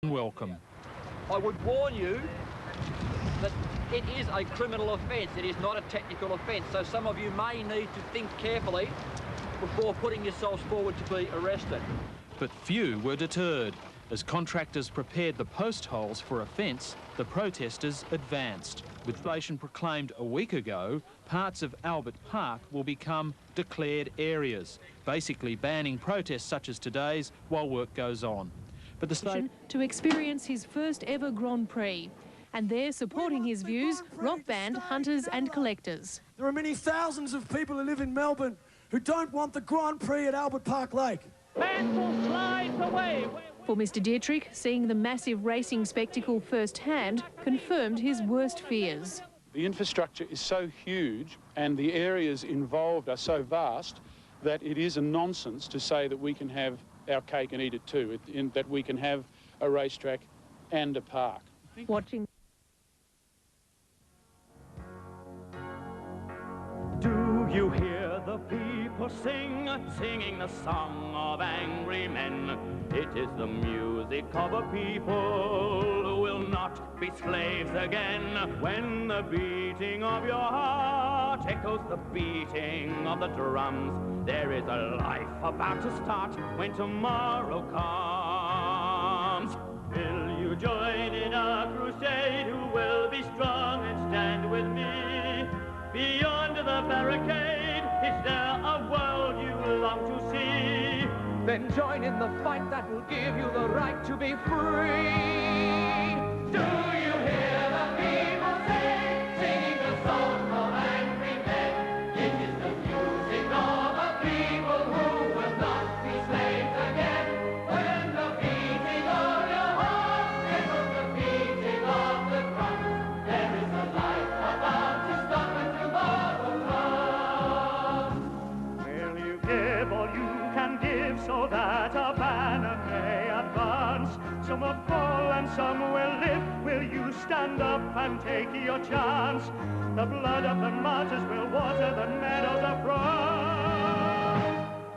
Welcome. I would warn you that it is a criminal offence. It is not a technical offence. So some of you may need to think carefully before putting yourselves forward to be arrested. But few were deterred. As contractors prepared the post holes for a fence, the protesters advanced. With legislation proclaimed a week ago, parts of Albert Park will become declared areas, basically banning protests such as today's while work goes on. But the state to experience his first ever Grand Prix. And there, supporting his views, rock band Hunters and Collectors. There are many thousands of people who live in Melbourne who don't want the Grand Prix at Albert Park Lake. Mansell slides away. For Mr Dietrich, seeing the massive racing spectacle firsthand confirmed his worst fears. The infrastructure is so huge and the areas involved are so vast that it is a nonsense to say that we can have our cake and eat it too, that we can have a racetrack and a park. Watching. Do you hear the people sing, singing the song of angry men? It is the music of a people who will not be slaves again. When the beating of your heart echoes the beating of the drums, there is a life about to start when tomorrow comes. Will you join in a crusade? Who will be strong and stand with me? Beyond the barricade, is there a world you long to see? Then join in the fight that will give you the right to be free. Do you hear the people sing, singing the song of angry men? It is the music of a people who will not be slaves again. When the beating of your heart echoes the beating of the drums, there is a life about to stop and tomorrow comes. Will you give all you can give so that a banner may advance? Some will fall and some will live. Will you stand up and take your chance? The blood of the martyrs will water the meadows of France.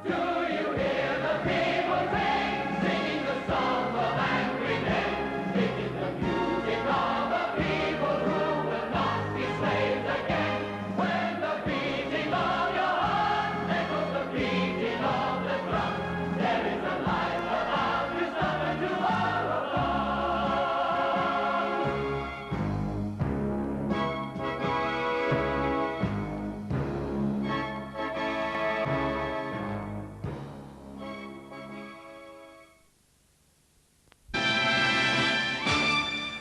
Do you hear the people sing, singing the song of angry men? It is the music of a people who will not be slaves again. When the beating of your heart echoes the beating of the drums, there is a life about to stop and tomorrow comes.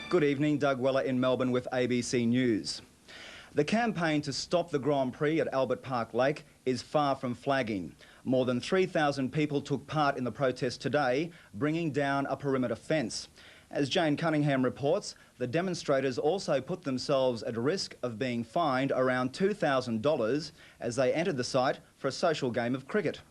Good evening, Doug Weller in Melbourne with ABC News. The campaign to stop the Grand Prix at Albert Park Lake is far from flagging. More than 3,000 people took part in the protest today, bringing down a perimeter fence. As Jane Cunningham reports, the demonstrators also put themselves at risk of being fined around $2,000 as they entered the site for a social game of cricket.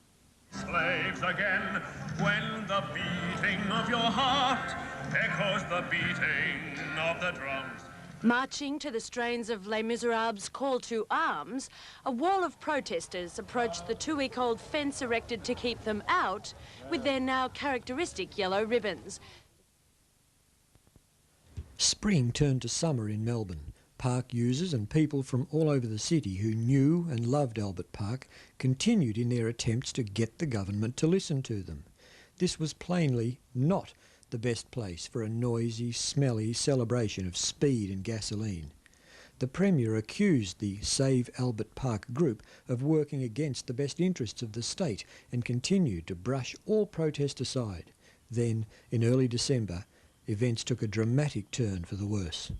Slaves again, when the beating of your heart echoes the beating of the drums. Marching to the strains of Les Miserables' call to arms, a wall of protesters approached the 2-week-old fence erected to keep them out with their now characteristic yellow ribbons. Spring turned to summer in Melbourne. Park users and people from all over the city who knew and loved Albert Park continued in their attempts to get the government to listen to them. This was plainly not the best place for a noisy, smelly celebration of speed and gasoline. The Premier accused the Save Albert Park group of working against the best interests of the state and continued to brush all protest aside. Then, in early December, events took a dramatic turn for the worse.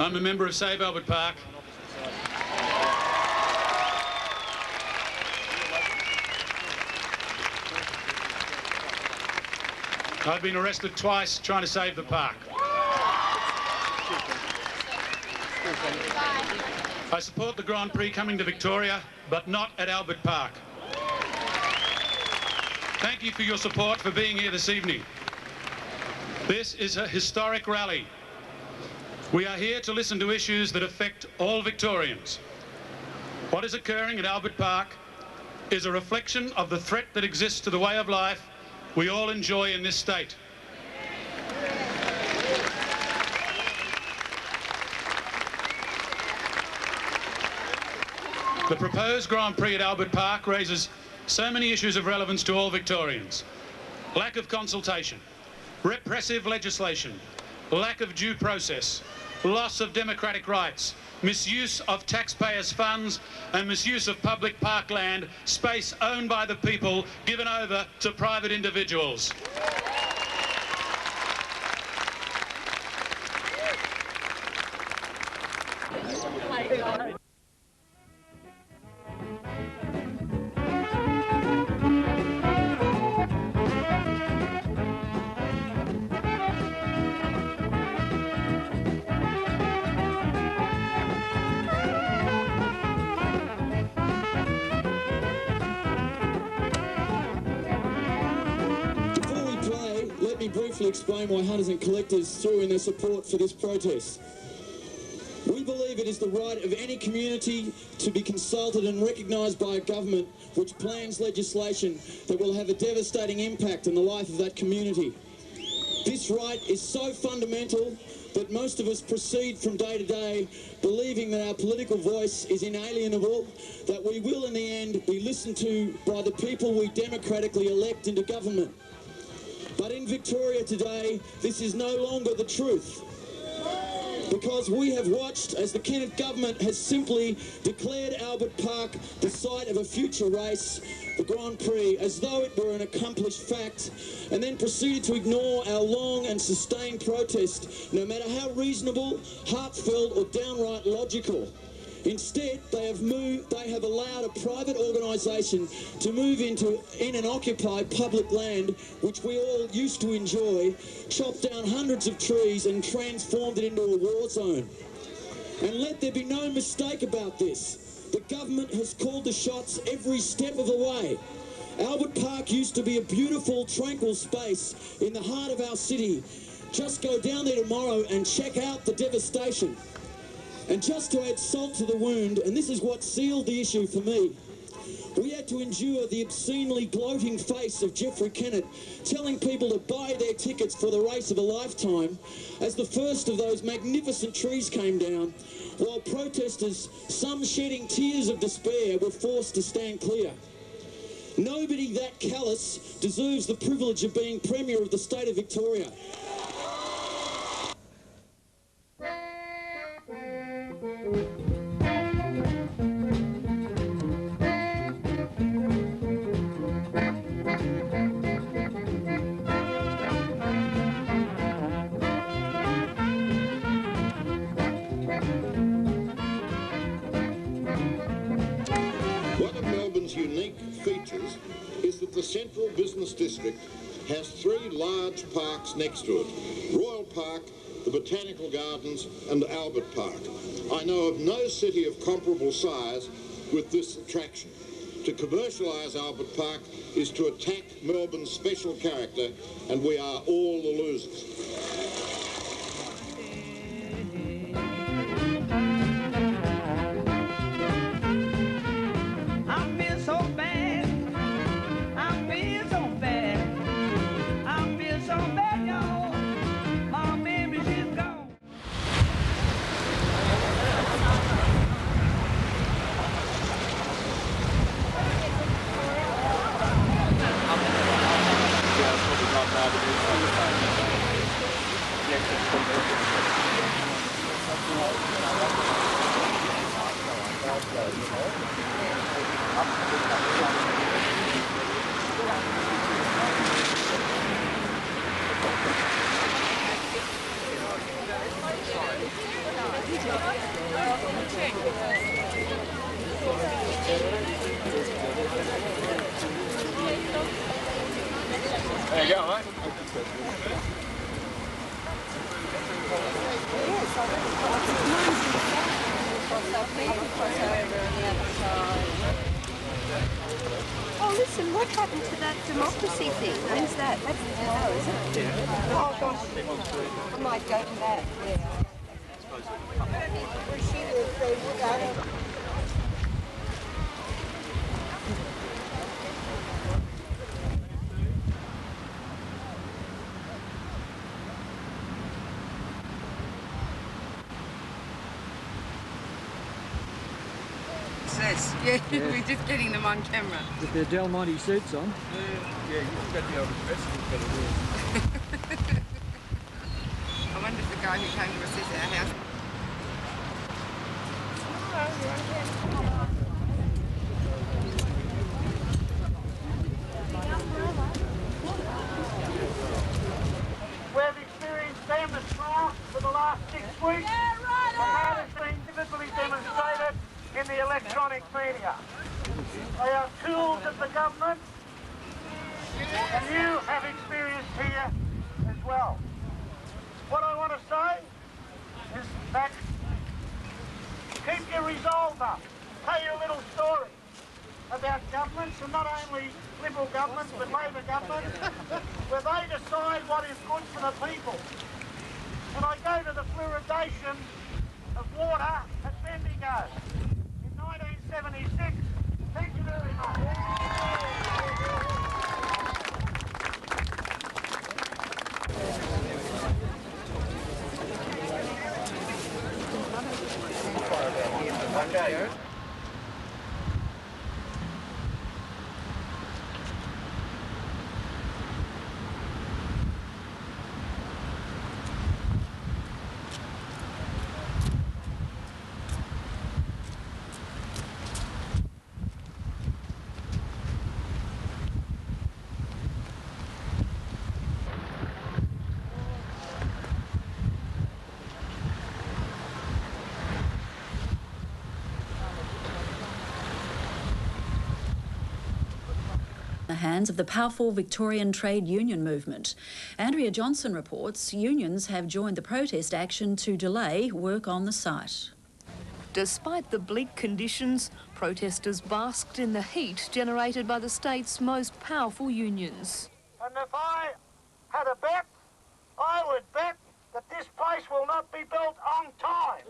I'm a member of Save Albert Park. I've been arrested twice trying to save the park. I support the Grand Prix coming to Victoria, but not at Albert Park. Thank you for your support for being here this evening. This is a historic rally. We are here to listen to issues that affect all Victorians. What is occurring at Albert Park is a reflection of the threat that exists to the way of life we all enjoy in this state. The proposed Grand Prix at Albert Park raises so many issues of relevance to all Victorians. Lack of consultation, repressive legislation, lack of due process, loss of democratic rights, misuse of taxpayers' funds and misuse of public parkland, space owned by the people given over to private individuals. Briefly explain why hunters and collectors threw in their support for this protest. We believe it is the right of any community to be consulted and recognised by a government which plans legislation that will have a devastating impact on the life of that community. This right is so fundamental that most of us proceed from day to day believing that our political voice is inalienable, that we will in the end be listened to by the people we democratically elect into government. But in Victoria today, this is no longer the truth, because we have watched as the Kennett government has simply declared Albert Park the site of a future race, the Grand Prix, as though it were an accomplished fact, and then proceeded to ignore our long and sustained protest, no matter how reasonable, heartfelt or downright logical. Instead, they have allowed a private organisation to move in and occupy public land, which we all used to enjoy, chopped down hundreds of trees and transformed it into a war zone. And let there be no mistake about this. The government has called the shots every step of the way. Albert Park used to be a beautiful, tranquil space in the heart of our city. Just go down there tomorrow and check out the devastation. And just to add salt to the wound, and this is what sealed the issue for me, we had to endure the obscenely gloating face of Geoffrey Kennett telling people to buy their tickets for the race of a lifetime as the first of those magnificent trees came down, while protesters, some shedding tears of despair, were forced to stand clear. Nobody that callous deserves the privilege of being Premier of the state of Victoria. Unique features is that the central business district has three large parks next to it: Royal Park, the Botanical Gardens and Albert Park. I know of no city of comparable size with this attraction. To commercialise Albert Park is to attack Melbourne's special character, and we are all the losers. There you go, mate. Oh, listen, what happened to that democracy thing? When's that? That's tomorrow, isn't it? Yeah. Oh, gosh. I might go to that, yeah. Where she lives, they would go. Yeah, we're just getting them on camera. With their Del Monte suits on. Yeah, you've got the old investment for the I wonder if the guy who came to us is our house. We've experienced damage for the last 6 weeks. And that has been vividly demonstrated in the electronic media. They are tools of the government, and you have experienced here as well. What I want to say is that keep your resolve up. Tell you a little story about governments, and not only Liberal governments but Labor governments, where they decide what is good for the people. And I go to the fluoridation of water at Bendigo in 1976. Thank you very much. Okay. The hands of the powerful Victorian trade union movement. Andrea Johnson reports unions have joined the protest action to delay work on the site. Despite the bleak conditions, protesters basked in the heat generated by the state's most powerful unions. And if I had a bet, I would bet that this place will not be built on time.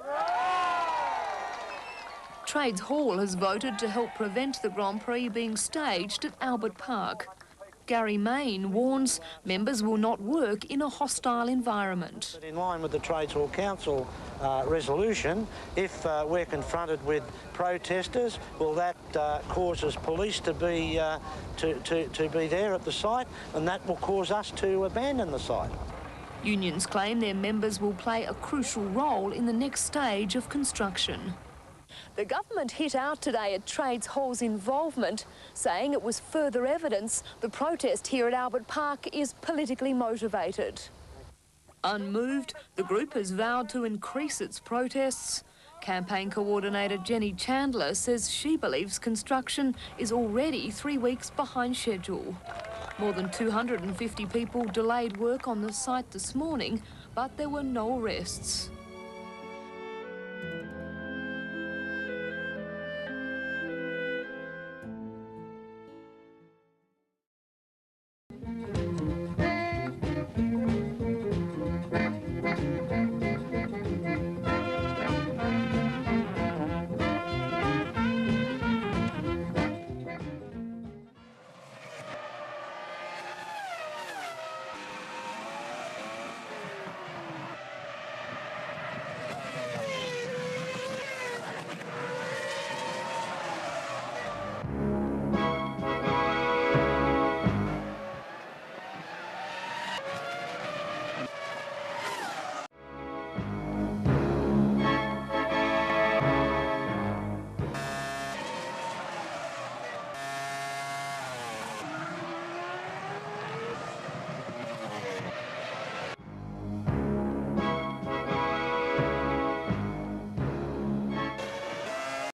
Trades Hall has voted to help prevent the Grand Prix being staged at Albert Park. Gary Main warns members will not work in a hostile environment. In line with the Trades Hall Council resolution, if we're confronted with protesters, well, that causes police to be there at the site, and that will cause us to abandon the site. Unions claim their members will play a crucial role in the next stage of construction. The government hit out today at Trades Hall's involvement, saying it was further evidence the protest here at Albert Park is politically motivated. Unmoved, the group has vowed to increase its protests. Campaign coordinator Jenny Chandler says she believes construction is already 3 weeks behind schedule. More than 250 people delayed work on the site this morning, but there were no arrests.